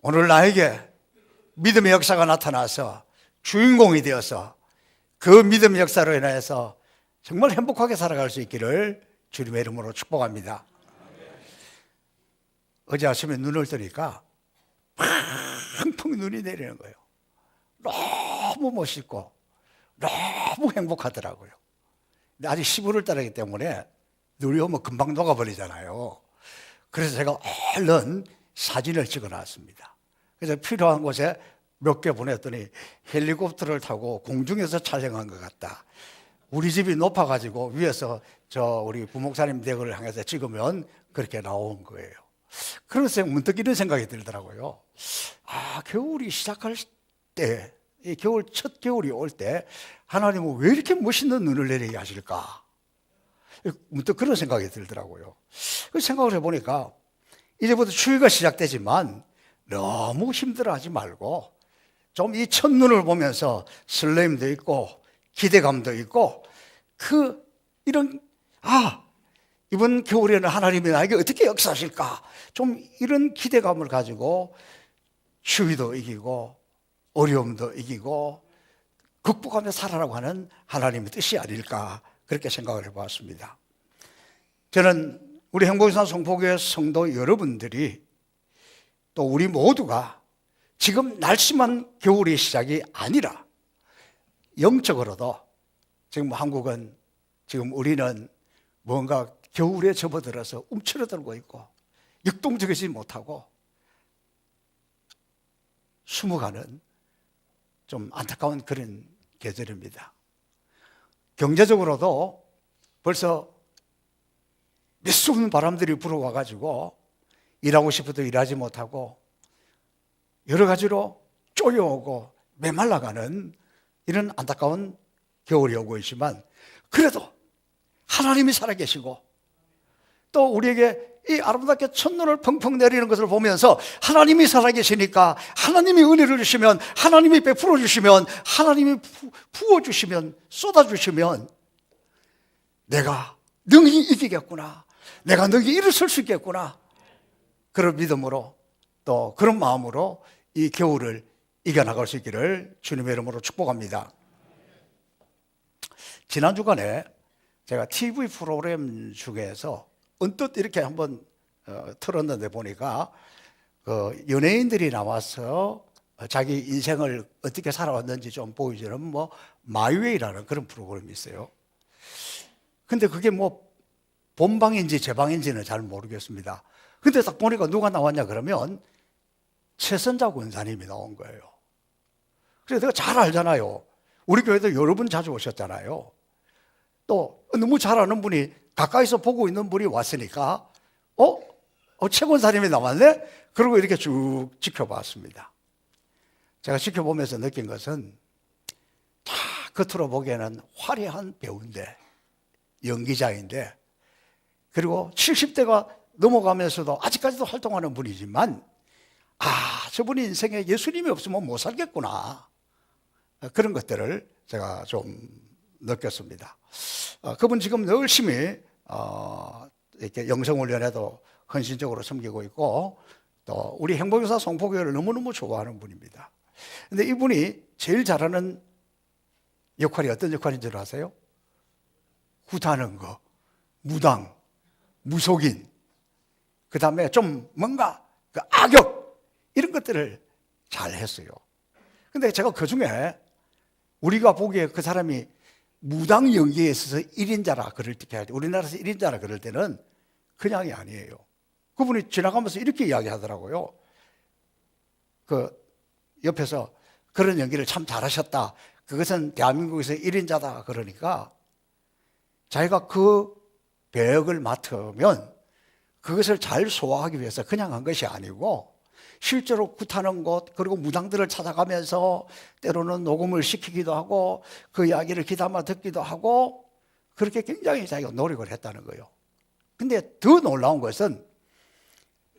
오늘 나에게 믿음의 역사가 나타나서 주인공이 되어서 그 믿음의 역사로 인해서 정말 행복하게 살아갈 수 있기를 주님의 이름으로 축복합니다. 어제 아침에 눈을 뜨니까 펑펑 눈이 내리는 거예요. 너무 멋있고 너무 행복하더라고요. 근데 아직 15월 달이기 때문에 눈이 오면 금방 녹아버리잖아요. 그래서 제가 얼른 사진을 찍어 놨습니다. 그래서 필요한 곳에 몇 개 보냈더니 헬리콥터를 타고 공중에서 촬영한 것 같다. 우리 집이 높아가지고 위에서 우리 부목사님 댁을 향해서 찍으면 그렇게 나온 거예요. 그래서 문득 이런 생각이 들더라고요. 겨울이 시작할 때, 이 겨울, 첫 겨울이 올 때 하나님은 왜 이렇게 멋있는 눈을 내리게 하실까? 문득 그런 생각이 들더라고요. 그 생각을 해보니까 이제부터 추위가 시작되지만 너무 힘들어하지 말고 좀 이 첫눈을 보면서 설렘도 있고 기대감도 있고 이번 겨울에는 하나님이 나에게 어떻게 역사하실까? 좀 이런 기대감을 가지고 추위도 이기고 어려움도 이기고 극복하며 살아라고 하는 하나님의 뜻이 아닐까 그렇게 생각을 해보았습니다. 저는 우리 행복산 성포교회 성도 여러분들이 또 우리 모두가 지금 날씨만 겨울의 시작이 아니라 영적으로도 지금 한국은 지금 우리는 뭔가 겨울에 접어들어서 움츠러들고 있고 역동적이지 못하고 숨어가는 좀 안타까운 그런 계절입니다. 경제적으로도 벌써 몇 수 없는 바람들이 불어와가지고 일하고 싶어도 일하지 못하고 여러 가지로 쪼여오고 메말라가는 이런 안타까운 겨울이 오고 있지만 그래도 하나님이 살아계시고 또 우리에게 이 아름답게 첫눈을 펑펑 내리는 것을 보면서 하나님이 살아계시니까 하나님이 은혜를 주시면 하나님이 베풀어 주시면 하나님이 부어주시면 쏟아주시면 내가 능히 이기겠구나, 내가 능히 일어설 수 있겠구나, 그런 믿음으로 또 그런 마음으로 이 겨울을 이겨나갈 수 있기를 주님의 이름으로 축복합니다. 지난 주간에 제가 TV 프로그램 중에서 언뜻 이렇게 한번 틀었는데 보니까 연예인들이 나와서 자기 인생을 어떻게 살아왔는지 좀 보여주는 마이웨이라는 그런 프로그램이 있어요. 근데 그게 본방인지 제방인지는 잘 모르겠습니다. 근데 딱 보니까 누가 나왔냐 그러면 최선자 권사님이 나온 거예요. 그래서 내가 잘 알잖아요. 우리 교회도 여러 분 자주 오셨잖아요. 또 너무 잘 아는 분이 가까이서 보고 있는 분이 왔으니까 최 권사님이 나왔네? 그러고 이렇게 쭉 지켜봤습니다. 제가 지켜보면서 느낀 것은 겉으로 보기에는 화려한 배우인데 연기자인데 그리고 70대가 넘어가면서도 아직까지도 활동하는 분이지만 저분이 인생에 예수님이 없으면 못 살겠구나, 그런 것들을 제가 좀 느꼈습니다. 그분 지금 열심히 이렇게 영성훈련에도 헌신적으로 섬기고 있고 또 우리 행복교사 성포교회를 너무너무 좋아하는 분입니다. 그런데 이분이 제일 잘하는 역할이 어떤 역할인 줄 아세요? 굿하는 거, 무당, 무속인, 그 다음에 좀 뭔가 악역 이런 것들을 잘 했어요. 근데 제가 그 중에 우리가 보기에 그 사람이 무당 연기에 있어서 1인자라 그럴 때, 우리나라에서 1인자라 그럴 때는 그냥이 아니에요. 그분이 지나가면서 이렇게 이야기하더라고요. 옆에서 그런 연기를 참 잘하셨다, 그것은 대한민국에서 1인자다 그러니까 자기가 그 배역을 맡으면 그것을 잘 소화하기 위해서 그냥 한 것이 아니고 실제로 굿하는 곳 그리고 무당들을 찾아가면서 때로는 녹음을 시키기도 하고 그 이야기를 귀담아 듣기도 하고 그렇게 굉장히 자기가 노력을 했다는 거예요. 근데 더 놀라운 것은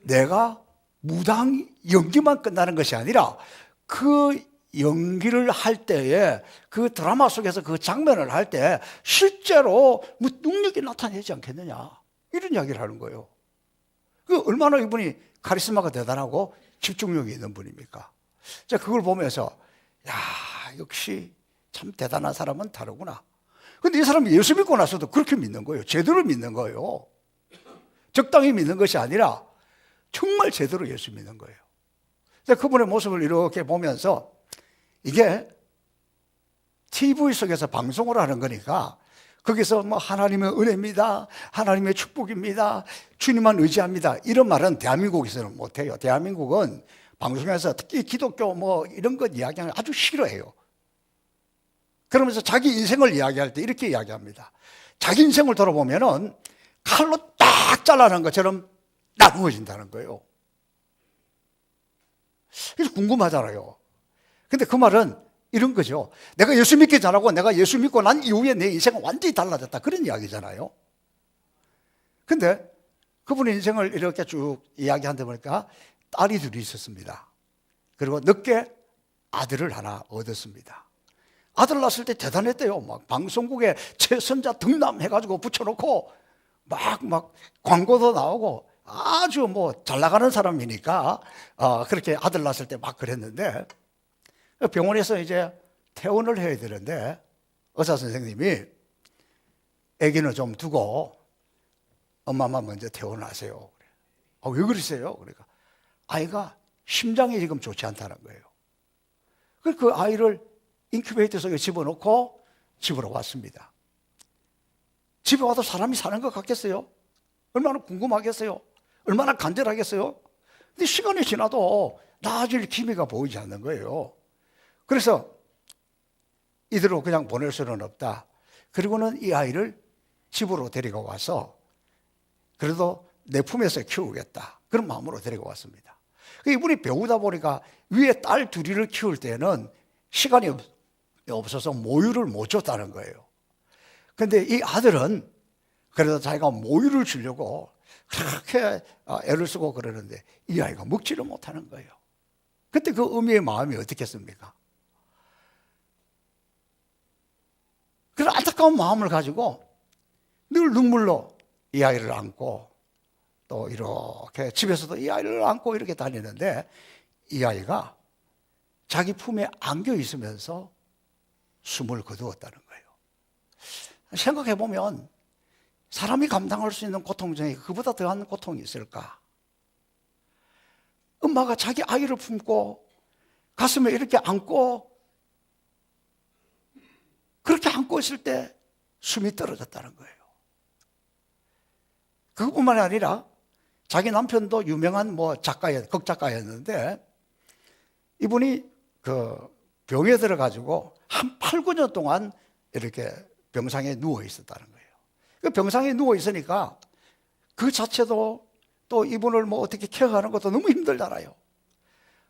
내가 무당 연기만 끝나는 것이 아니라 그 연기를 할 때에 그 드라마 속에서 그 장면을 할 때 실제로 능력이 나타내지 않겠느냐, 이런 이야기를 하는 거예요. 얼마나 이분이 카리스마가 대단하고 집중력이 있는 분입니까? 제가 그걸 보면서 야, 역시 참 대단한 사람은 다르구나. 근데 이 사람이 예수 믿고 나서도 그렇게 믿는 거예요. 제대로 믿는 거예요. 적당히 믿는 것이 아니라 정말 제대로 예수 믿는 거예요. 그분의 모습을 이렇게 보면서 이게 TV 속에서 방송을 하는 거니까 거기서 뭐 하나님의 은혜입니다, 하나님의 축복입니다, 주님만 의지합니다 이런 말은 대한민국에서는 못해요. 대한민국은 방송에서 특히 기독교 뭐 이런 것 이야기하는 걸 아주 싫어해요. 그러면서 자기 인생을 이야기할 때 이렇게 이야기합니다. 자기 인생을 돌아보면은 칼로 딱 잘라낸 것처럼 나누어진다는 거예요. 그래서 궁금하잖아요. 근데 그 말은 이런 거죠. 내가 예수 믿기 전하고 내가 예수 믿고 난 이후에 내 인생은 완전히 달라졌다. 그런 이야기잖아요. 근데 그분의 인생을 이렇게 쭉 이야기한다 보니까 딸이 둘이 있었습니다. 그리고 늦게 아들을 하나 얻었습니다. 아들 낳았을 때 대단했대요. 막 방송국에 최선자 등남해가지고 붙여놓고 막 광고도 나오고 아주 뭐 잘 나가는 사람이니까 그렇게 아들 낳았을 때 막 그랬는데 병원에서 이제 퇴원을 해야 되는데 의사 선생님이 아기는 좀 두고 엄마만 먼저 퇴원하세요. 왜 그러세요? 그러니까 아이가 심장이 지금 좋지 않다는 거예요. 그래서 그 아이를 인큐베이터 속에 집어넣고 집으로 왔습니다. 집에 와도 사람이 사는 것 같겠어요? 얼마나 궁금하겠어요? 얼마나 간절하겠어요? 근데 시간이 지나도 나아질 기미가 보이지 않는 거예요. 그래서 이대로 그냥 보낼 수는 없다. 그리고는 이 아이를 집으로 데리고 와서 그래도 내 품에서 키우겠다. 그런 마음으로 데리고 왔습니다. 이분이 배우다 보니까 위에 딸 둘이를 키울 때는 시간이 없어서 모유를 못 줬다는 거예요. 근데 이 아들은 그래도 자기가 모유를 주려고 그렇게 애를 쓰고 그러는데 이 아이가 먹지를 못하는 거예요. 그때 그 어미의 마음이 어떻겠습니까? 그런 안타까운 마음을 가지고 늘 눈물로 이 아이를 안고 또 이렇게 집에서도 이 아이를 안고 이렇게 다니는데 이 아이가 자기 품에 안겨 있으면서 숨을 거두었다는 거예요. 생각해 보면 사람이 감당할 수 있는 고통 중에 그보다 더한 고통이 있을까? 엄마가 자기 아이를 품고 가슴에 이렇게 안고 그렇게 안고 있을 때 숨이 떨어졌다는 거예요. 그것뿐만이 아니라 자기 남편도 유명한 극작가였는데 이분이 그 병에 들어가지고 한 8, 9년 동안 이렇게 병상에 누워 있었다는 거예요. 그 병상에 누워 있으니까 그 자체도 또 이분을 뭐 어떻게 케어하는 것도 너무 힘들잖아요.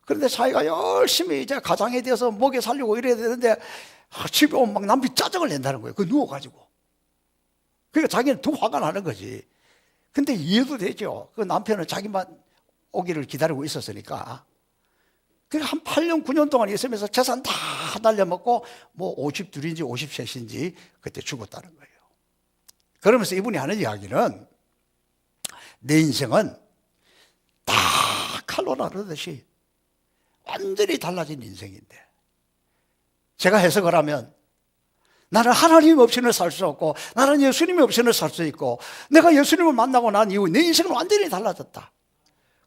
그런데 자기가 열심히 이제 가장에 대해서 먹여 살리고 이래야 되는데 집에 오면 막 남편이 짜증을 낸다는 거예요. 그 누워가지고. 그러니까 자기는 더 화가 나는 거지. 근데 이해도 되죠. 그 남편은 자기만 오기를 기다리고 있었으니까. 그러니까 한 8년, 9년 동안 있으면서 재산 다 날려먹고 뭐 52인지 53인지 그때 죽었다는 거예요. 그러면서 이분이 하는 이야기는 내 인생은 다 칼로 나르듯이 완전히 달라진 인생인데 제가 해석을 하면 나는 하나님 없이는 살 수 없고 나는 예수님 없이는 살 수 있고 내가 예수님을 만나고 난 이후 내 인생은 완전히 달라졌다.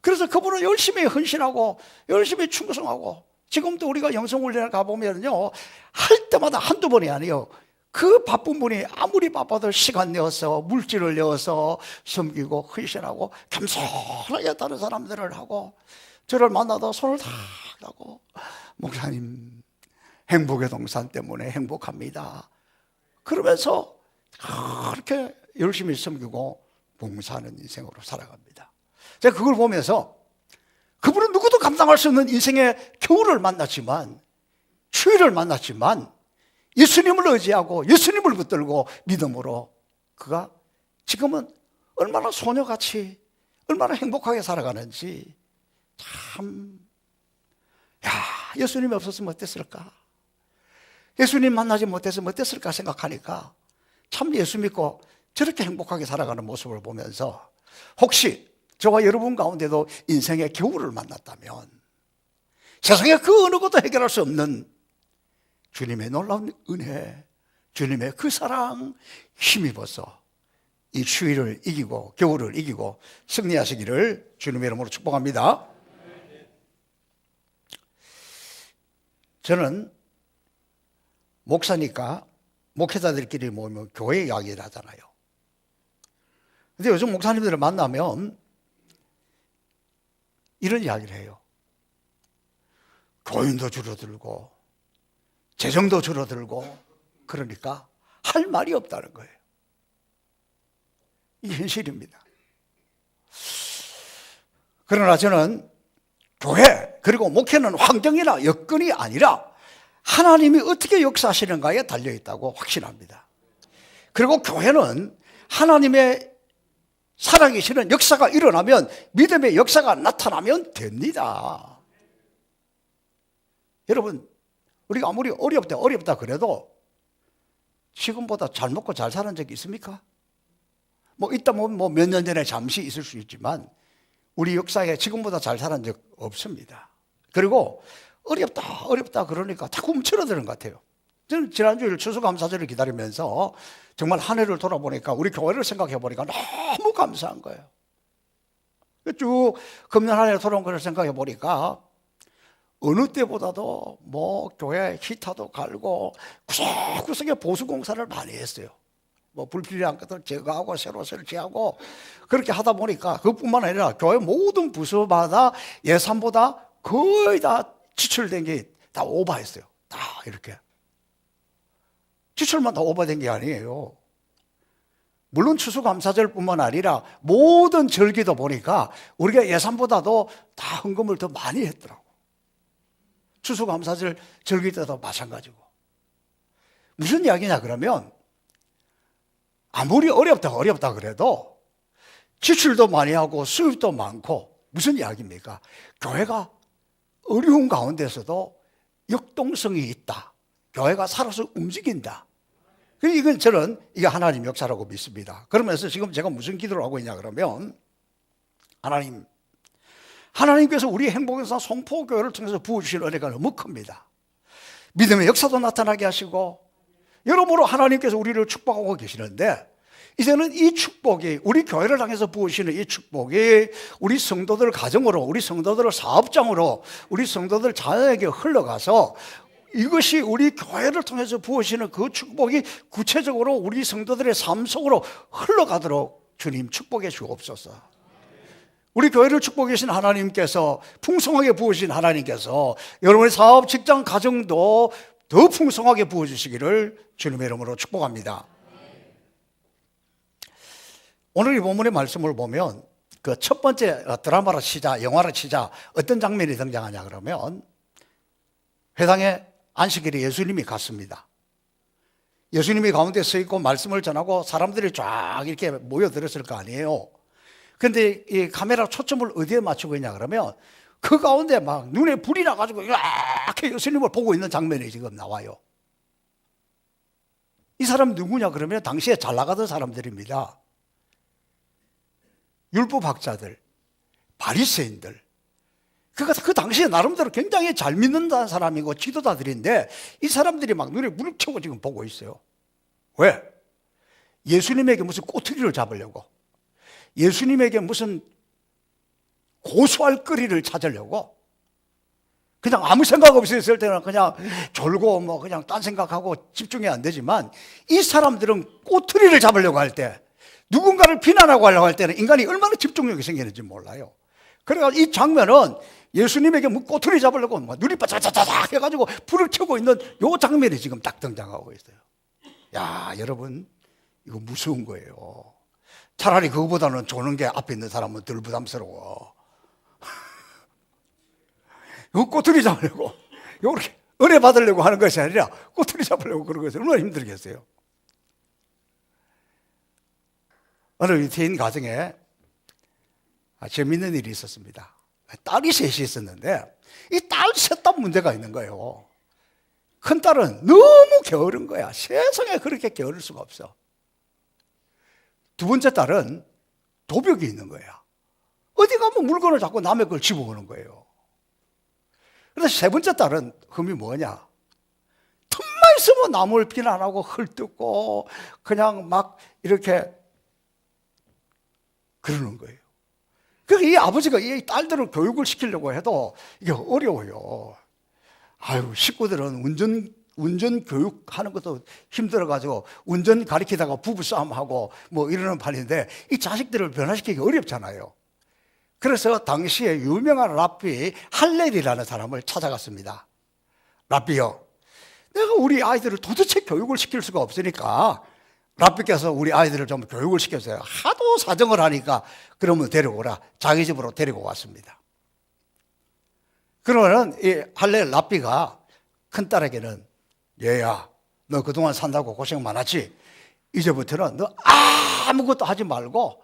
그래서 그분은 열심히 헌신하고 열심히 충성하고 지금도 우리가 영성훈련을 가보면요 할 때마다 한두 번이 아니에요. 그 바쁜 분이 아무리 바빠도 시간 내어서 물질을 내어서 섬기고 헌신하고 겸손하게 다른 사람들을 하고 저를 만나도 손을 다 하고 목사님 행복의 동산 때문에 행복합니다. 그러면서 그렇게 열심히 섬기고 봉사하는 인생으로 살아갑니다. 제가 그걸 보면서 그분은 누구도 감당할 수 없는 인생의 겨울을 만났지만 추위를 만났지만 예수님을 의지하고 예수님을 붙들고 믿음으로 그가 지금은 얼마나 소녀같이 얼마나 행복하게 살아가는지 참 예수님이 없었으면 어땠을까? 예수님 만나지 못했으면 어땠을까 생각하니까 참 예수 믿고 저렇게 행복하게 살아가는 모습을 보면서 혹시 저와 여러분 가운데도 인생의 겨울을 만났다면 세상에 그 어느 것도 해결할 수 없는 주님의 놀라운 은혜, 주님의 그 사랑 힘입어서 이 추위를 이기고 겨울을 이기고 승리하시기를 주님의 이름으로 축복합니다. 저는 목사니까 목회자들끼리 모이면 교회 이야기를 하잖아요. 근데 요즘 목사님들을 만나면 이런 이야기를 해요. 교인도 줄어들고 재정도 줄어들고 그러니까 할 말이 없다는 거예요. 이게 현실입니다. 그러나 저는 교회 그리고 목회는 환경이나 여건이 아니라 하나님이 어떻게 역사하시는가에 달려있다고 확신합니다. 그리고 교회는 하나님의 살아계시는 역사가 일어나면, 믿음의 역사가 나타나면 됩니다. 여러분, 우리가 아무리 어렵다 그래도 지금보다 잘 먹고 잘 사는 적이 있습니까? 뭐 있다 보면 뭐 몇 년 전에 잠시 있을 수 있지만 우리 역사에 지금보다 잘 사는 적 없습니다. 그리고 어렵다 그러니까 자꾸 움츠러드는 것 같아요. 저는 지난주일 추수감사절을 기다리면서 정말 한 해를 돌아보니까 우리 교회를 생각해 보니까 너무 감사한 거예요. 쭉 금년 한 해 돌아온 것을 생각해 보니까 어느 때보다도 뭐 교회 히터도 갈고 구석구석에 보수공사를 많이 했어요. 뭐 불필요한 것들 제거하고 새로 설치하고 그렇게 하다 보니까 그것뿐만 아니라 교회 모든 부서마다 예산보다 거의 다 지출된 게 다 오버했어요. 다 이렇게. 지출만 다 오버된 게 아니에요. 물론 추수감사절뿐만 아니라 모든 절기도 보니까 우리가 예산보다도 다 헌금을 더 많이 했더라고. 추수감사절 절기 때도 마찬가지고. 무슨 이야기냐 그러면 아무리 어렵다 그래도 지출도 많이 하고 수입도 많고 무슨 이야기입니까? 교회가 어려운 가운데서도 역동성이 있다. 교회가 살아서 움직인다. 이건 저는 이게 하나님 역사라고 믿습니다. 그러면서 지금 제가 무슨 기도를 하고 있냐 그러면 하나님께서 우리 행복에서 송포교회를 통해서 부어주신 은혜가 너무 큽니다. 믿음의 역사도 나타나게 하시고 여러모로 하나님께서 우리를 축복하고 계시는데 이제는 이 축복이 우리 교회를 향해서 부으시는 이 축복이 우리 성도들 가정으로, 우리 성도들 사업장으로, 우리 성도들 자녀에게 흘러가서 이것이 우리 교회를 통해서 부으시는 그 축복이 구체적으로 우리 성도들의 삶 속으로 흘러가도록 주님 축복해 주옵소서. 우리 교회를 축복해 주신 하나님께서, 풍성하게 부으신 하나님께서 여러분의 사업, 직장, 가정도 더 풍성하게 부어주시기를 주님의 이름으로 축복합니다. 오늘 이 본문의 말씀을 보면 그 첫 번째 드라마를 치자, 영화를 치자 어떤 장면이 등장하냐 그러면 회당에 안식일에 예수님이 갔습니다. 예수님이 가운데 서 있고 말씀을 전하고 사람들이 쫙 이렇게 모여들었을 거 아니에요. 그런데 이 카메라 초점을 어디에 맞추고 있냐 그러면 그 가운데 막 눈에 불이 나가지고 이렇게 예수님을 보고 있는 장면이 지금 나와요. 이 사람 누구냐 그러면 당시에 잘 나가던 사람들입니다. 율법학자들, 바리새인들. 그 당시에 나름대로 굉장히 잘 믿는다는 사람이고 지도자들인데 이 사람들이 막 눈에 물을 켜고 지금 보고 있어요. 왜? 예수님에게 무슨 꼬투리를 잡으려고, 예수님에게 무슨 고소할 거리를 찾으려고, 그냥 아무 생각 없이 있을 때는 그냥 졸고 뭐 그냥 딴 생각하고 집중이 안 되지만 이 사람들은 꼬투리를 잡으려고 할 때, 누군가를 비난하고 하려고 할 때는 인간이 얼마나 집중력이 생기는지 몰라요. 그래서 이 장면은 예수님에게 뭐 꼬투리 잡으려고 막 눈이 바짝바짝 해가지고 불을 켜고 있는 요 장면이 지금 딱 등장하고 있어요. 야, 여러분, 이거 무서운 거예요. 차라리 그거보다는 조는 게 앞에 있는 사람은 덜 부담스러워. 요 꼬투리 잡으려고, 요렇게 은혜 받으려고 하는 것이 아니라 꼬투리 잡으려고 그런 것이 얼마나 힘들겠어요. 어느 유태인 가정에 재밌는 일이 있었습니다. 딸이 셋이 있었는데 이 딸 셋 다 문제가 있는 거예요. 큰 딸은 너무 게으른 거야. 세상에 그렇게 게으를 수가 없어. 두 번째 딸은 도벽이 있는 거야. 어디 가면 물건을 자꾸 남의 걸 집어오는 거예요. 그래서 세 번째 딸은 흠이 뭐냐? 틈만 있으면 남을 비난하고 헐뜯고 그냥 막 이렇게 그러는 거예요. 그러니까 이 아버지가 이 딸들을 교육을 시키려고 해도 이게 어려워요. 아유, 식구들은 운전 교육하는 것도 힘들어가지고 운전 가리키다가 부부싸움하고 뭐 이러는 판인데 이 자식들을 변화시키기 어렵잖아요. 그래서 당시에 유명한 랍비 할렐이라는 사람을 찾아갔습니다. 랍비요, 내가 우리 아이들을 도대체 교육을 시킬 수가 없으니까 랍비께서 우리 아이들을 좀 교육을 시켰어요. 하도 사정을 하니까 그러면 데려오라. 자기 집으로 데리고 왔습니다. 그러면은 이 할렐 랍비가 큰딸에게는, 얘야, 너 그동안 산다고 고생 많았지? 이제부터는 너 아무것도 하지 말고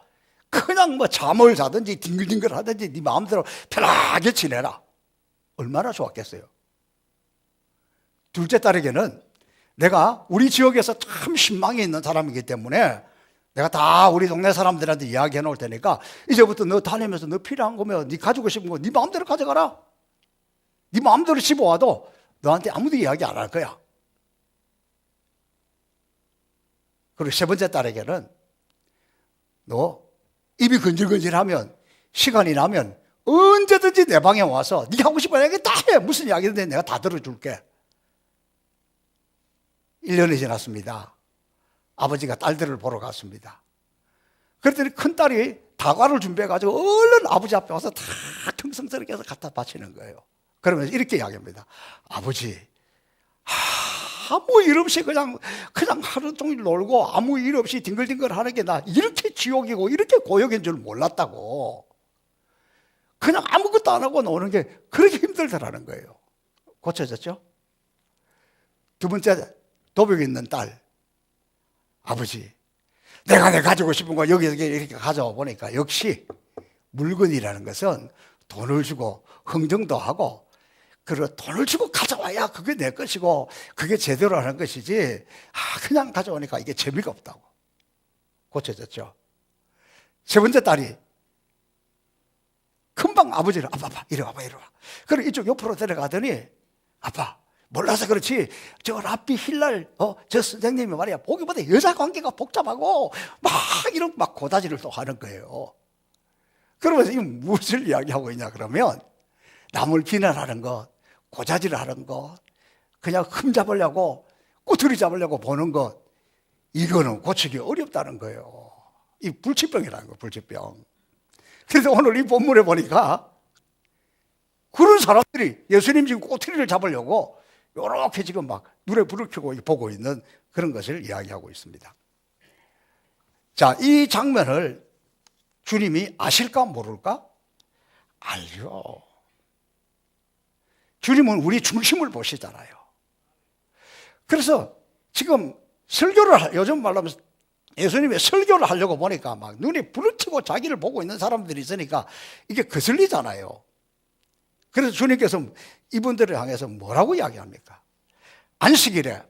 그냥 뭐 잠을 자든지 뒹글뒹글 하든지 네 마음대로 편하게 지내라. 얼마나 좋았겠어요. 둘째 딸에게는, 내가 우리 지역에서 참 신망이 있는 사람이기 때문에 내가 다 우리 동네 사람들한테 이야기해 놓을 테니까 이제부터 너 다니면서 너 필요한 거면 네 가지고 싶은 거 네 마음대로 가져가라. 네 마음대로 집어와도 너한테 아무도 이야기 안 할 거야. 그리고 세 번째 딸에게는, 너 입이 근질근질하면 시간이 나면 언제든지 내 방에 와서 네가 하고 싶은 이야기 다 해. 무슨 이야기든 내가 다 들어줄게. 1년이 지났습니다. 아버지가 딸들을 보러 갔습니다. 그랬더니 큰딸이 다과를 준비해가지고 얼른 아버지 앞에 와서 다 퉁성스럽게 해서 갖다 바치는 거예요. 그러면서 이렇게 이야기합니다. 아버지, 아무 일 없이 그냥 하루 종일 놀고 아무 일 없이 뒹글뒹글 하는 게 나 이렇게 지옥이고 이렇게 고역인 줄 몰랐다고. 그냥 아무것도 안 하고 노는 게 그렇게 힘들더라는 거예요. 고쳐졌죠? 두 번째, 도벽 있는 딸. 아버지, 내가 가지고 싶은 거 여기 이렇게 가져와 보니까 역시 물건이라는 것은 돈을 주고 흥정도 하고, 그리고 돈을 주고 가져와야 그게 내 것이고 그게 제대로 하는 것이지, 그냥 가져오니까 이게 재미가 없다고. 고쳐졌죠? 세 번째 딸이 금방 아버지를, 아빠 이리 와봐. 그리고 이쪽 옆으로 데려가더니, 아빠, 몰라서 그렇지 저 랍비 힐랄 저 선생님이 말이야 보기보다 여자 관계가 복잡하고 막 고다지를 또 하는 거예요. 그러면서 이 무엇을 이야기하고 있냐 그러면, 남을 비난하는 것, 고자질을 하는 것, 그냥 흠 잡으려고 꼬투리 잡으려고 보는 것, 이거는 고치기 어렵다는 거예요. 이 불치병이라는 거예요. 불치병. 그래서 오늘 이 본문에 보니까 그런 사람들이 예수님 지금 꼬투리를 잡으려고 이렇게 지금 막 눈에 불을 켜고 보고 있는 그런 것을 이야기하고 있습니다. 자, 이 장면을 주님이 아실까 모를까? 알죠. 주님은 우리 중심을 보시잖아요. 그래서 지금 요즘 말로 하면 예수님의 설교를 하려고 보니까 막 눈에 불을 켜고 자기를 보고 있는 사람들이 있으니까 이게 거슬리잖아요. 그래서 주님께서 이분들을 향해서 뭐라고 이야기합니까? 안식일에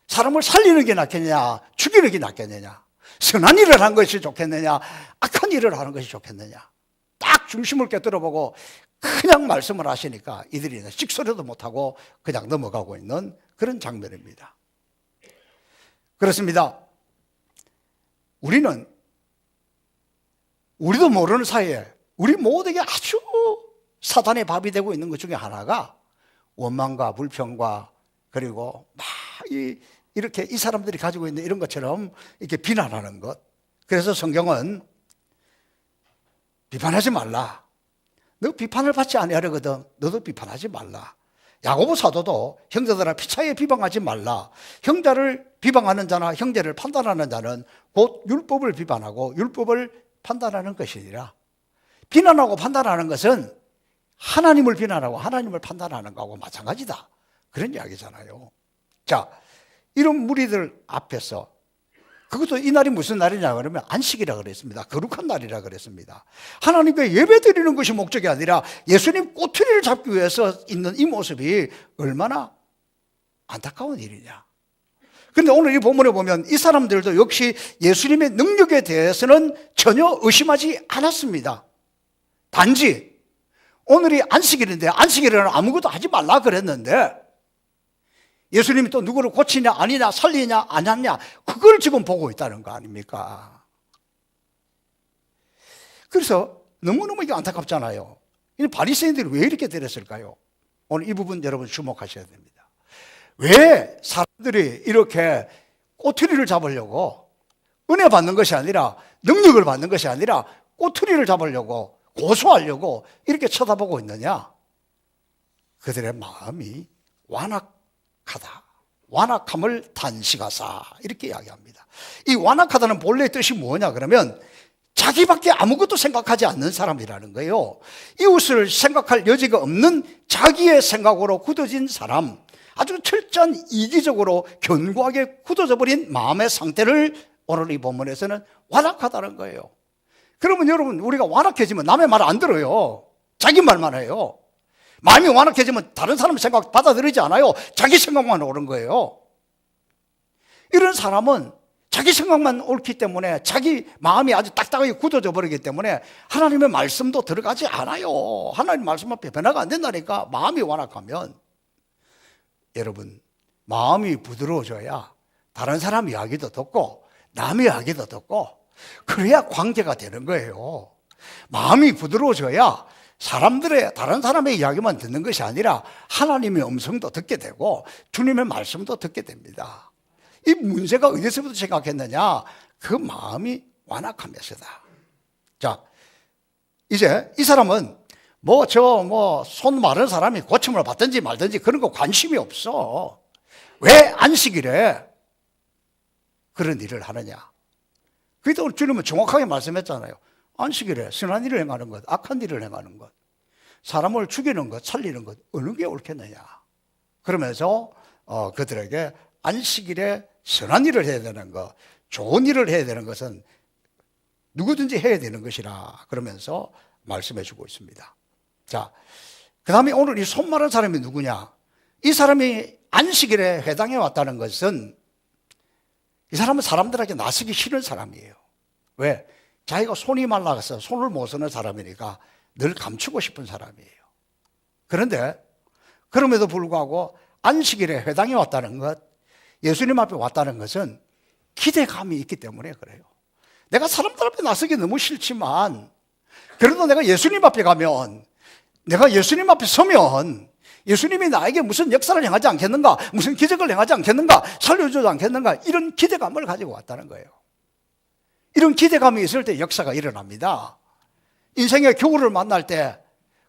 사람을 살리는 게 낫겠느냐, 죽이는 게 낫겠느냐, 선한 일을 한 것이 좋겠느냐, 악한 일을 하는 것이 좋겠느냐, 딱 중심을 깨뜨려보고 그냥 말씀을 하시니까 이들이 찍소리도 못하고 그냥 넘어가고 있는 그런 장면입니다. 그렇습니다. 우리도 모르는 사이에 우리 모두에게 아주 사단의 밥이 되고 있는 것 중에 하나가 원망과 불평과, 그리고 이렇게 이 사람들이 가지고 있는 이런 것처럼 이렇게 비난하는 것. 그래서 성경은 비판하지 말라. 너 비판을 받지 아니하려거든. 너도 비판하지 말라. 야고보 사도도 형제들아 피차에 비방하지 말라. 형제를 비방하는 자나 형제를 판단하는 자는 곧 율법을 비판하고 율법을 판단하는 것이니라. 비난하고 판단하는 것은 하나님을 비난하고 하나님을 판단하는 거하고 마찬가지다. 그런 이야기잖아요. 자, 이런 무리들 앞에서, 그것도 이 날이 무슨 날이냐 그러면 안식이라 그랬습니다. 거룩한 날이라 그랬습니다. 하나님께 예배 드리는 것이 목적이 아니라 예수님 꼬투리를 잡기 위해서 있는 이 모습이 얼마나 안타까운 일이냐. 그런데 오늘 이 본문에 보면 이 사람들도 역시 예수님의 능력에 대해서는 전혀 의심하지 않았습니다. 단지 오늘이 안식일인데 안식일에는 아무것도 하지 말라 그랬는데 예수님이 또 누구를 고치냐 아니냐 살리냐 안 하냐 그걸 지금 보고 있다는 거 아닙니까? 그래서 너무너무 이게 안타깝잖아요. 이 바리새인들이 왜 이렇게 되었을까요? 오늘 이 부분 여러분 주목하셔야 됩니다. 왜 사람들이 이렇게 꼬투리를 잡으려고 은혜 받는 것이 아니라 능력을 받는 것이 아니라 꼬투리를 잡으려고 고소하려고 이렇게 쳐다보고 있느냐? 그들의 마음이 완악하다. 완악함을 단식하사 이렇게 이야기합니다. 이 완악하다는 본래의 뜻이 뭐냐 그러면 자기밖에 아무것도 생각하지 않는 사람이라는 거예요. 이웃을 생각할 여지가 없는 자기의 생각으로 굳어진 사람, 아주 철저한 이기적으로 견고하게 굳어져 버린 마음의 상태를 오늘 이 본문에서는 완악하다는 거예요. 그러면 여러분 우리가 완악해지면 남의 말 안 들어요. 자기 말만 해요. 마음이 완악해지면 다른 사람 생각 받아들이지 않아요. 자기 생각만 오는 거예요. 이런 사람은 자기 생각만 옳기 때문에 자기 마음이 아주 딱딱하게 굳어져 버리기 때문에 하나님의 말씀도 들어가지 않아요. 하나님 말씀 앞에 변화가 안 된다니까. 마음이 완악하면. 여러분 마음이 부드러워져야 다른 사람 이야기도 듣고 남의 이야기도 듣고 그래야 관계가 되는 거예요. 마음이 부드러워져야 다른 사람의 이야기만 듣는 것이 아니라 하나님의 음성도 듣게 되고 주님의 말씀도 듣게 됩니다. 이 문제가 어디서부터 생각했느냐? 그 마음이 완악함에서다. 자, 이제 이 사람은 손 마른 사람이 고침을 받든지 말든지 그런 거 관심이 없어. 왜 안식일에 그런 일을 하느냐? 그래도 주님은 정확하게 말씀했잖아요. 안식일에 선한 일을 행하는 것, 악한 일을 행하는 것, 사람을 죽이는 것, 살리는 것 어느 게 옳겠느냐? 그러면서 그들에게 안식일에 선한 일을 해야 되는 것, 좋은 일을 해야 되는 것은 누구든지 해야 되는 것이라 그러면서 말씀해 주고 있습니다. 자, 그 다음에 오늘 이 손 마른 사람이 누구냐? 이 사람이 안식일에 회당에 왔다는 것은 이 사람은 사람들에게 나서기 싫은 사람이에요. 왜? 자기가 손이 말라서 손을 못 쓰는 사람이니까 늘 감추고 싶은 사람이에요. 그런데 그럼에도 불구하고 안식일에 회당에 왔다는 것, 예수님 앞에 왔다는 것은 기대감이 있기 때문에 그래요. 내가 사람들 앞에 나서기 너무 싫지만 그래도 내가 예수님 앞에 가면, 내가 예수님 앞에 서면 예수님이 나에게 무슨 역사를 행하지 않겠는가, 무슨 기적을 행하지 않겠는가, 살려주지 않겠는가, 이런 기대감을 가지고 왔다는 거예요. 이런 기대감이 있을 때 역사가 일어납니다. 인생의 겨울을 만날 때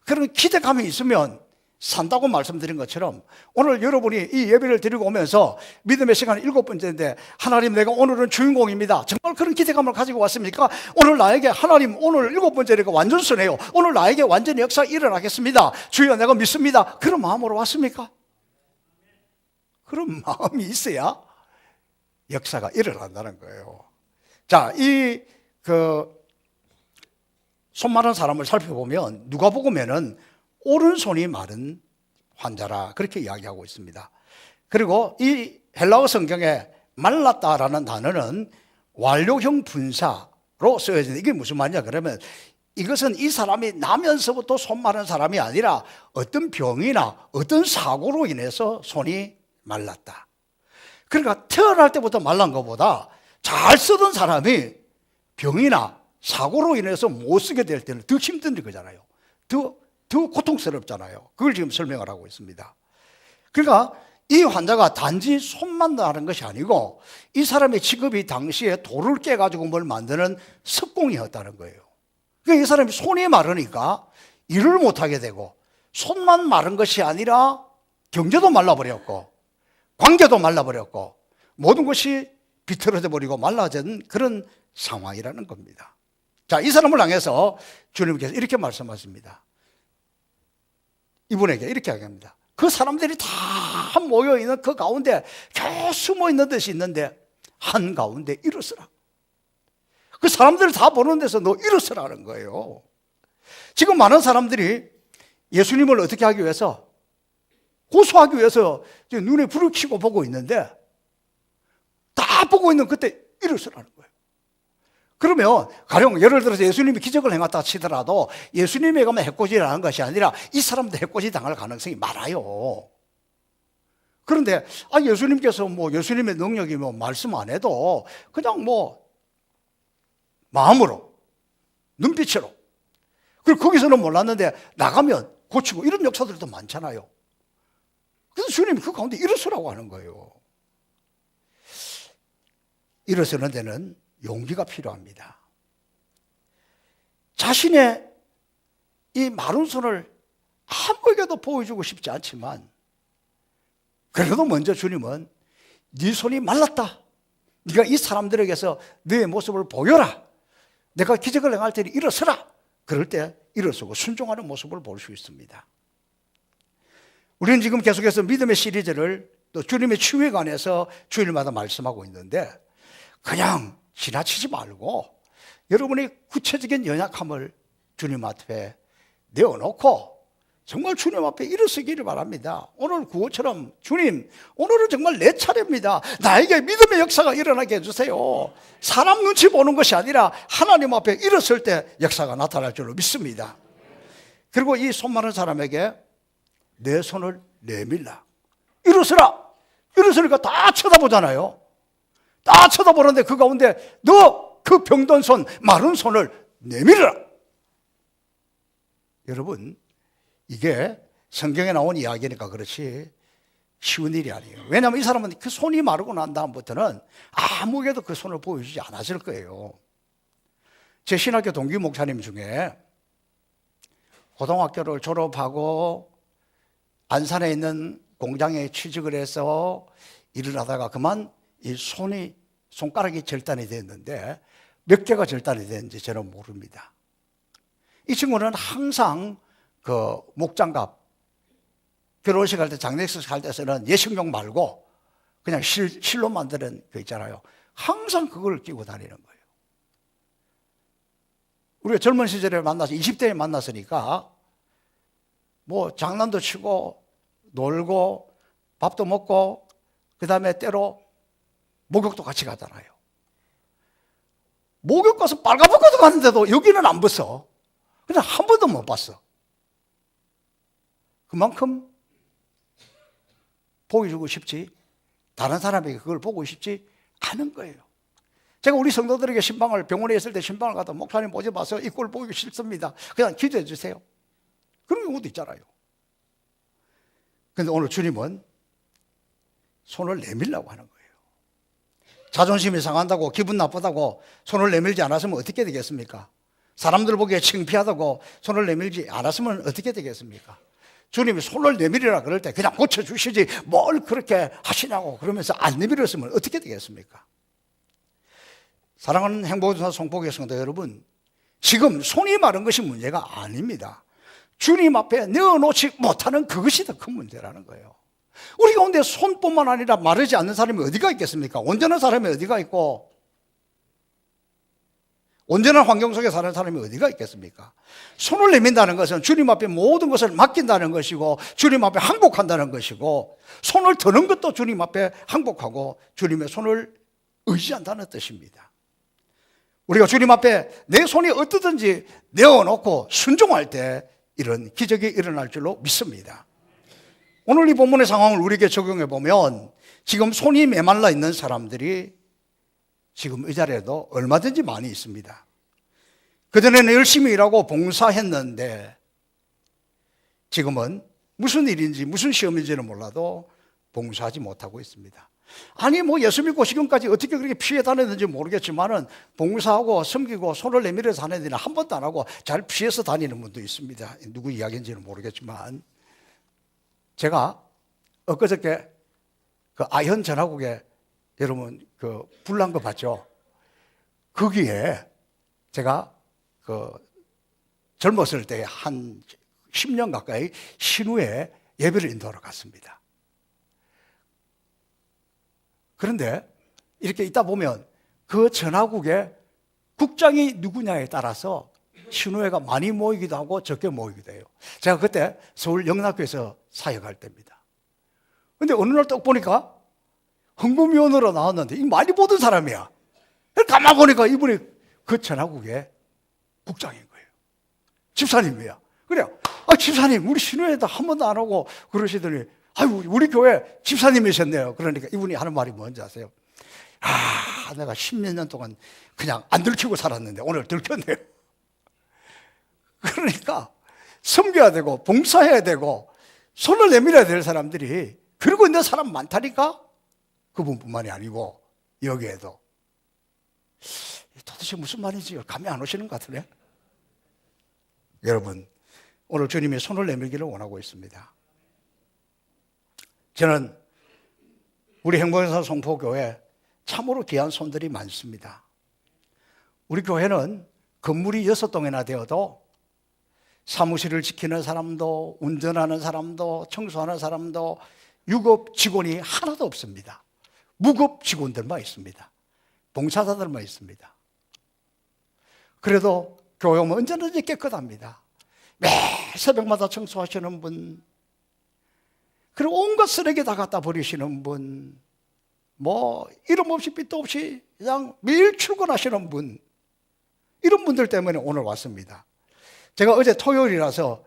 그런 기대감이 있으면 산다고 말씀드린 것처럼 오늘 여러분이 이 예배를 드리고 오면서 믿음의 시간 7번째인데 하나님 내가 오늘은 주인공입니다. 정말 그런 기대감을 가지고 왔습니까? 오늘 나에게 하나님 오늘 7번째니까 완전선해요. 오늘 나에게 완전히 역사가 일어나겠습니다. 주여 내가 믿습니다. 그런 마음으로 왔습니까? 그런 마음이 있어야 역사가 일어난다는 거예요. 자, 손 마른 사람을 살펴보면 누가복음에는 오른손이 마른 환자라 그렇게 이야기하고 있습니다. 그리고 이 헬라어 성경에 말랐다라는 단어는 완료형 분사로 쓰여진다. 이게 무슨 말이냐 그러면 이것은 이 사람이 나면서부터 손 마른 사람이 아니라 어떤 병이나 어떤 사고로 인해서 손이 말랐다. 그러니까 태어날 때부터 말란 것보다 잘 쓰던 사람이 병이나 사고로 인해서 못 쓰게 될 때는 더 힘든 거잖아요. 더 고통스럽잖아요. 그걸 지금 설명을 하고 있습니다. 그러니까 이 환자가 단지 손만 나는 것이 아니고 이 사람의 직업이 당시에 돌을 깨가지고 뭘 만드는 석공이었다는 거예요. 그러니까 이 사람이 손이 마르니까 일을 못하게 되고 손만 마른 것이 아니라 경제도 말라버렸고 관계도 말라버렸고 모든 것이 비틀어져 버리고 말라진 그런 상황이라는 겁니다. 자, 이 사람을 향해서 주님께서 이렇게 말씀하십니다. 이분에게 이렇게 이야기합니다. 그 사람들이 다 모여있는 그 가운데 겨우 숨어있는 듯이 있는데 한가운데 일어서라. 그 사람들을 다 보는 데서 너 일어서라는 거예요. 지금 많은 사람들이 예수님을 어떻게 하기 위해서, 고소하기 위해서 눈에 불을 켜고 보고 있는데 다 보고 있는 그때 일어서라는 거예요. 그러면 가령 예를 들어서 예수님이 기적을 행했다 치더라도 예수님에게만 해코지를 하는 것이 아니라 이 사람도 해코지 당할 가능성이 많아요. 그런데 예수님께서 예수님의 능력이 말씀 안 해도 그냥 마음으로, 눈빛으로, 그리고 거기서는 몰랐는데 나가면 고치고 이런 역사들도 많잖아요. 그래서 주님이 그 가운데 일어서라고 하는 거예요. 일어서는 데는 용기가 필요합니다. 자신의 이 마른 손을 아무에게도 보여주고 싶지 않지만 그래도 먼저 주님은 네 손이 말랐다. 네가 이 사람들에게서 너의 모습을 보여라. 내가 기적을 행할 테니 일어서라. 그럴 때 일어서고 순종하는 모습을 볼 수 있습니다. 우리는 지금 계속해서 믿음의 시리즈를 또 주님의 치유에 관해서 주일마다 말씀하고 있는데 그냥 지나치지 말고 여러분의 구체적인 연약함을 주님 앞에 내어놓고 정말 주님 앞에 일어서기를 바랍니다. 오늘 구호처럼 주님, 오늘은 정말 내 차례입니다. 나에게 믿음의 역사가 일어나게 해주세요. 사람 눈치 보는 것이 아니라 하나님 앞에 일어설 때 역사가 나타날 줄로 믿습니다. 그리고 이 손 많은 사람에게 내 손을 내밀라. 일어서라. 일어서니까 다 쳐다보잖아요. 다 쳐다보는데 그 가운데 너 그 병든 손, 마른 손을 내밀어라. 여러분, 이게 성경에 나온 이야기니까 그렇지 쉬운 일이 아니에요. 왜냐하면 이 사람은 그 손이 마르고 난 다음부터는 아무에게도 그 손을 보여주지 않았을 거예요. 제 신학교 동기 목사님 중에 고등학교를 졸업하고 안산에 있는 공장에 취직을 해서 일을 하다가 그만 이 손가락이 절단이 됐는데 몇 개가 절단이 됐는지 저는 모릅니다. 이 친구는 항상 그 목장갑, 결혼식 할 때 장례식 할 때 쓰는 예식용 말고 그냥 실로 만드는 거 있잖아요. 항상 그걸 끼고 다니는 거예요. 우리가 젊은 시절에 만나서 20대에 만났으니까 장난도 치고 놀고 밥도 먹고 그 다음에 때로 목욕도 같이 가잖아요. 목욕 가서 빨가벗고도 가는데도 여기는 안 벗어. 그냥 한 번도 못 봤어. 그만큼 보여주고 싶지 다른 사람에게 그걸 보고 싶지 않은 거예요. 제가 우리 성도들에게 신방을 병원에 있을 때 신방을 가다 목사님 오지 마세요. 이 꼴 보기 싫습니다. 그냥 기도해 주세요. 그런 경우도 있잖아요. 그런데 오늘 주님은 손을 내밀라고 하는 거예요. 자존심이 상한다고 기분 나쁘다고 손을 내밀지 않았으면 어떻게 되겠습니까? 사람들 보기에 창피하다고 손을 내밀지 않았으면 어떻게 되겠습니까? 주님이 손을 내밀으라 그럴 때 그냥 고쳐주시지 뭘 그렇게 하시냐고 그러면서 안 내밀었으면 어떻게 되겠습니까? 사랑하는 행복전사 송복의 성도 여러분, 지금 손이 마른 것이 문제가 아닙니다. 주님 앞에 내어놓지 못하는 그것이 더 큰 문제라는 거예요. 우리 가운데 손뿐만 아니라 마르지 않는 사람이 어디가 있겠습니까? 온전한 사람이 어디가 있고 온전한 환경 속에 사는 사람이 어디가 있겠습니까? 손을 내민다는 것은 주님 앞에 모든 것을 맡긴다는 것이고 주님 앞에 항복한다는 것이고 손을 드는 것도 주님 앞에 항복하고 주님의 손을 의지한다는 뜻입니다. 우리가 주님 앞에 내 손이 어떠든지 내어놓고 순종할 때 이런 기적이 일어날 줄로 믿습니다. 오늘 이 본문의 상황을 우리에게 적용해 보면 지금 손이 메말라 있는 사람들이 지금 이 자리에도 얼마든지 많이 있습니다. 그전에는 열심히 일하고 봉사했는데 지금은 무슨 일인지 무슨 시험인지는 몰라도 봉사하지 못하고 있습니다. 아니 예수 믿고 지금까지 어떻게 그렇게 피해 다녔는지 모르겠지만은 봉사하고 섬기고 손을 내밀어서 다니는 데는 한 번도 안 하고 잘 피해서 다니는 분도 있습니다. 누구 이야기인지는 모르겠지만 제가 엊그저께 그 아현 전화국에 여러분 그 불난 거 봤죠? 거기에 제가 그 젊었을 때 한 10년 가까이 신우에 예배를 인도하러 갔습니다. 그런데 이렇게 있다 보면 그 전화국에 국장이 누구냐에 따라서 신우회가 많이 모이기도 하고 적게 모이기도 해요. 제가 그때 서울 영락교에서 사역할 때입니다. 그런데 어느 날 딱 보니까 헌금위원으로 나왔는데 이 많이 보던 사람이야. 가만 보니까 이분이 그 전화국의 국장인 거예요. 집사님이야. 그래요. 집사님, 우리 신우회도 한 번도 안 오고 그러시더니, 우리 교회 집사님이셨네요. 그러니까 이분이 하는 말이 뭔지 아세요? 내가 10몇 년 동안 그냥 안 들키고 살았는데 오늘 들켰네요. 그러니까 섬겨야 되고 봉사해야 되고 손을 내밀어야 될 사람들이 그러고 있는 사람 많다니까. 그분뿐만이 아니고 여기에도. 도대체 무슨 말인지 감이 안 오시는 것 같으네. 여러분, 오늘 주님이 손을 내밀기를 원하고 있습니다. 저는 우리 행복에서 송포교회 참으로 귀한 손들이 많습니다. 우리 교회는 건물이 6동이나 되어도 사무실을 지키는 사람도, 운전하는 사람도, 청소하는 사람도, 유급 직원이 하나도 없습니다. 무급 직원들만 있습니다. 봉사자들만 있습니다. 그래도 교회 오면 언제든지 깨끗합니다. 매 새벽마다 청소하시는 분, 그리고 온갖 쓰레기 다 갖다 버리시는 분, 이름 없이 빚도 없이 그냥 매일 출근하시는 분, 이런 분들 때문에 오늘 왔습니다. 제가 어제 토요일이라서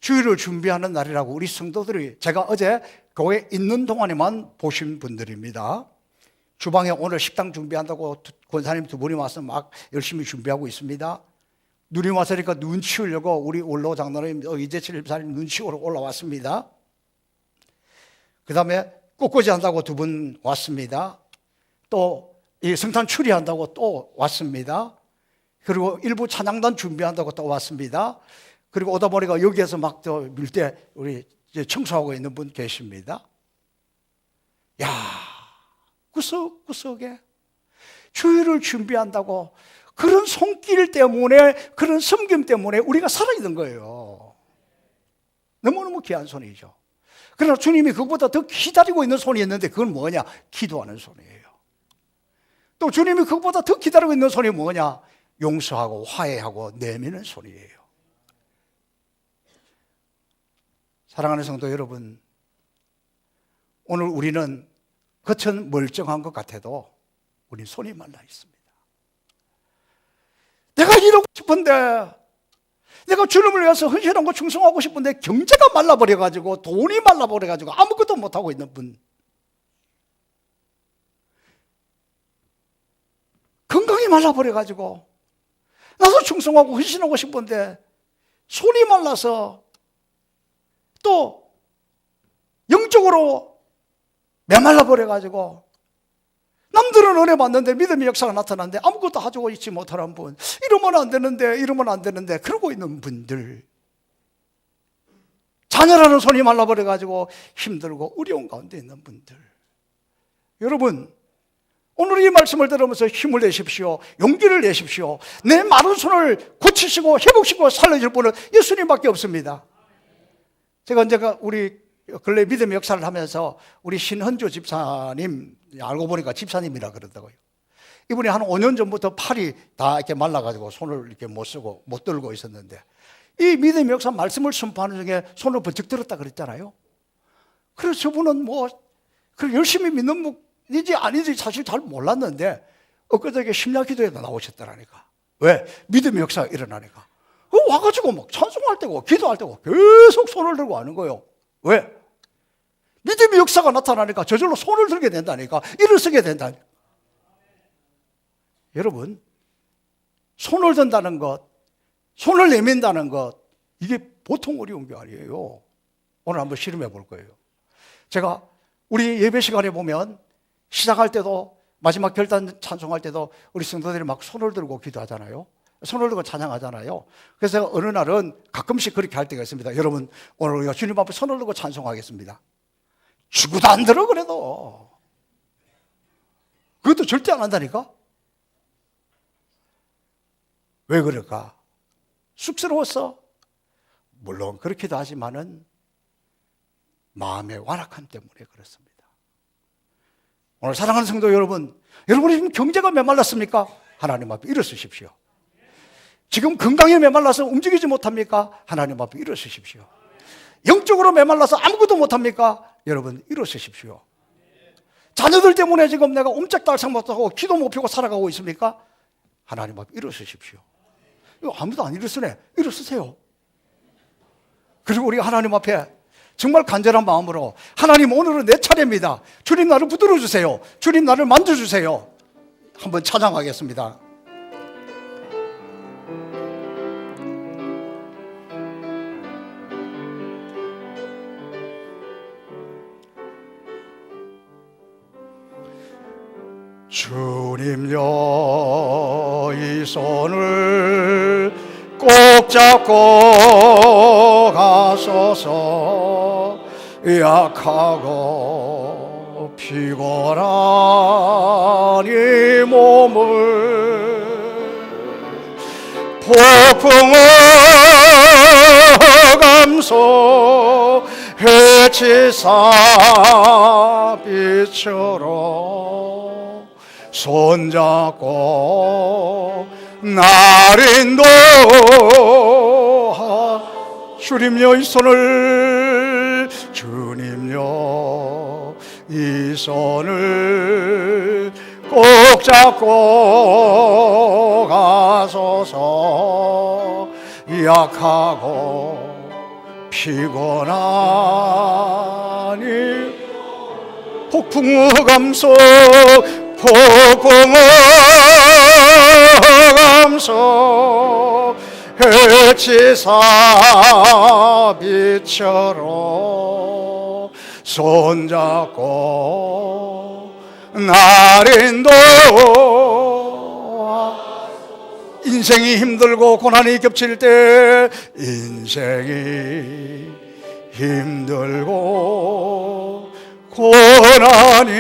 주일을 준비하는 날이라고 우리 성도들이, 제가 어제 교회에 있는 동안에만 보신 분들입니다. 주방에 오늘 식당 준비한다고 권사님 두 분이 와서 막 열심히 준비하고 있습니다. 눈이 왔으니까 눈 치우려고 우리 원로 장로님 이재칠 집사님 눈 치우러 올라왔습니다. 그 다음에 꽃꽂이 한다고 두 분 왔습니다. 또 이 성탄 추리한다고 또 왔습니다. 그리고 일부 찬양단 준비한다고 또 왔습니다. 그리고 오다 보니까 여기에서 막 또 밀대 우리 이제 청소하고 있는 분 계십니다. 야, 구석구석에 주일을 준비한다고 그런 손길 때문에, 그런 섬김 때문에 우리가 살아있는 거예요. 너무너무 귀한 손이죠. 그러나 주님이 그것보다 더 기다리고 있는 손이 있는데 그건 뭐냐? 기도하는 손이에요. 또 주님이 그것보다 더 기다리고 있는 손이 뭐냐? 용서하고 화해하고 내미는 손이에요. 사랑하는 성도 여러분, 오늘 우리는 겉은 멀쩡한 것 같아도 우리 손이 말라 있습니다. 내가 이러고 싶은데, 내가 주님을 위해서 헌신하고 충성하고 싶은데 경제가 말라버려가지고, 돈이 말라버려가지고 아무것도 못하고 있는 분, 건강이 말라버려가지고 나도 충성하고 헌신하고 싶은데 손이 말라서 또 영적으로 메말라버려가지고 남들은 은혜 받는데 믿음의 역사가 나타나는데 아무것도 가지고 있지 못하는 분, 이러면 안 되는데 그러고 있는 분들, 자녀라는 손이 말라버려가지고 힘들고 어려운 가운데 있는 분들, 여러분 오늘 이 말씀을 들으면서 힘을 내십시오. 용기를 내십시오. 내 마른 손을 고치시고 회복시키고 살려줄 분은 예수님밖에 없습니다. 제가 언제가 우리 근래 믿음의 역사를 하면서 우리 신헌조 집사님, 알고 보니까 집사님이라 그러더라고요. 이분이 한 5년 전부터 팔이 다 이렇게 말라가지고 손을 이렇게 못 쓰고 못 들고 있었는데, 이 믿음의 역사 말씀을 선포하는 중에 손을 번쩍 들었다 그랬잖아요. 그래서 저분은 열심히 믿는 이지 아니지 사실 잘 몰랐는데 엊그저께 심야기도에도 나오셨더라니까. 왜? 믿음의 역사가 일어나니까. 와가지고 막 찬송할 때고 기도할 때고 계속 손을 들고 하는 거예요. 왜? 믿음의 역사가 나타나니까 저절로 손을 들게 된다니까. 일을 쓰게 된다니까. 여러분, 손을 든다는 것, 손을 내민다는 것, 이게 보통 어려운 게 아니에요. 오늘 한번 실험해 볼 거예요. 제가 우리 예배 시간에 보면 시작할 때도 마지막 결단 찬송할 때도 우리 성도들이 막 손을 들고 기도하잖아요. 손을 들고 찬양하잖아요. 그래서 제가 어느 날은 가끔씩 그렇게 할 때가 있습니다. 여러분, 오늘 우리가 주님 앞에 손을 들고 찬송하겠습니다. 죽어도 안 들어 그래도. 그것도 절대 안 한다니까. 왜 그럴까? 쑥스러웠어? 물론 그렇기도 하지만은 마음의 완악함 때문에 그렇습니다. 오늘 사랑하는 성도 여러분, 여러분이 지금 경제가 메말랐습니까? 하나님 앞에 일어서십시오. 지금 건강에 메말라서 움직이지 못합니까? 하나님 앞에 일어서십시오. 영적으로 메말라서 아무것도 못합니까? 여러분 일어서십시오. 자녀들 때문에 지금 내가 옴짝달싹 못하고 기도 못 펴고 살아가고 있습니까? 하나님 앞에 일어서십시오. 이거 아무도 안 일어서네. 일어서세요. 그리고 우리 하나님 앞에 정말 간절한 마음으로 하나님, 오늘은 내 차례입니다. 주님 나를 붙들어 주세요. 주님 나를 만져주세요. 한번 찬양하겠습니다. 주님여, 이 손을 꼭 잡고 가소서. 약하고 피곤한 이 몸을 폭풍을 감소 해치사 빛처럼 손잡고 날 인도하. 주님여, 이 손을, 주님여, 이 손을 꼭 잡고 가소서. 약하고 피곤하니 폭풍우 감속, 폭풍우 감속 해치사 빛처럼 손잡고 날 인도하. 인생이 힘들고 고난이 겹칠 때, 인생이 힘들고 고난이,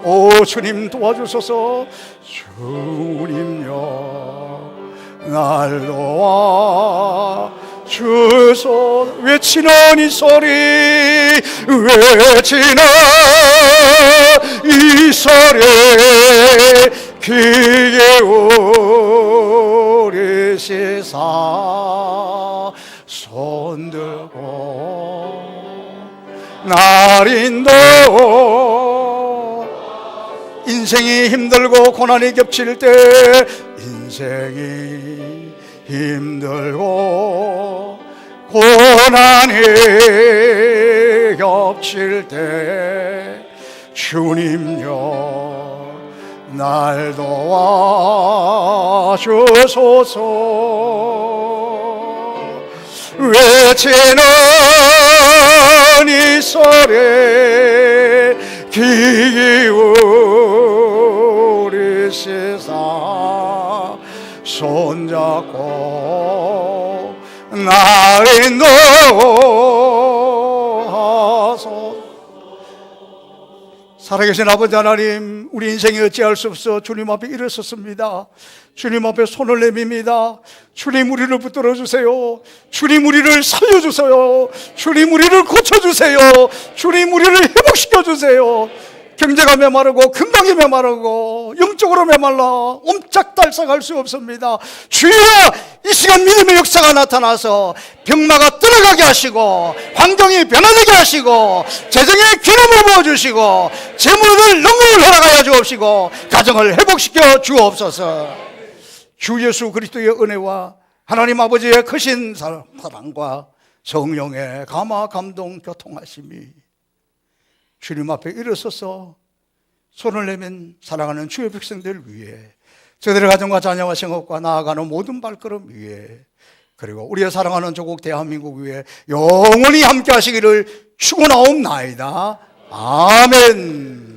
오 주님 도와주소서. 주님여, 날 도와 주소서. 외치는 이 소리, 외치는 이 소리 귀에 우리시사. 손들고 날 인도. 인생이 힘들고 고난이 겹칠 때, 인생이 힘들고 고난이 겹칠 때, 주님여, 날 도와주소서. 외치는 이 소리 귀 우리시사. 손잡고 날 인도하소서. 살아계신 아버지 하나님, 우리 인생에 어찌할 수 없어 주님 앞에 일어섰습니다. 주님 앞에 손을 내밉니다. 주님, 우리를 붙들어 주세요. 주님, 우리를 살려주세요. 주님, 우리를 고쳐주세요. 주님, 우리를 회복시켜 주세요. 경제가 메마르고 건강이 메마르고 영적으로 메말라 옴짝달싹할 수 없습니다. 주여, 이 시간 믿음의 역사가 나타나서 병마가 떠나가게 하시고, 환경이 변화되게 하시고, 재정에 기름을 부어주시고, 재물을 능력을 허락하여 주옵시고, 가정을 회복시켜 주옵소서. 주 예수 그리스도의 은혜와 하나님 아버지의 크신 사랑과 성령의 감화 감동 교통하심이 주님 앞에 일어서서 손을 내민 사랑하는 주의 백성들 위해, 저들의 가정과 자녀와 생업과 나아가는 모든 발걸음 위에, 그리고 우리의 사랑하는 조국 대한민국 위에 영원히 함께 하시기를 축원하옵나이다. 아멘.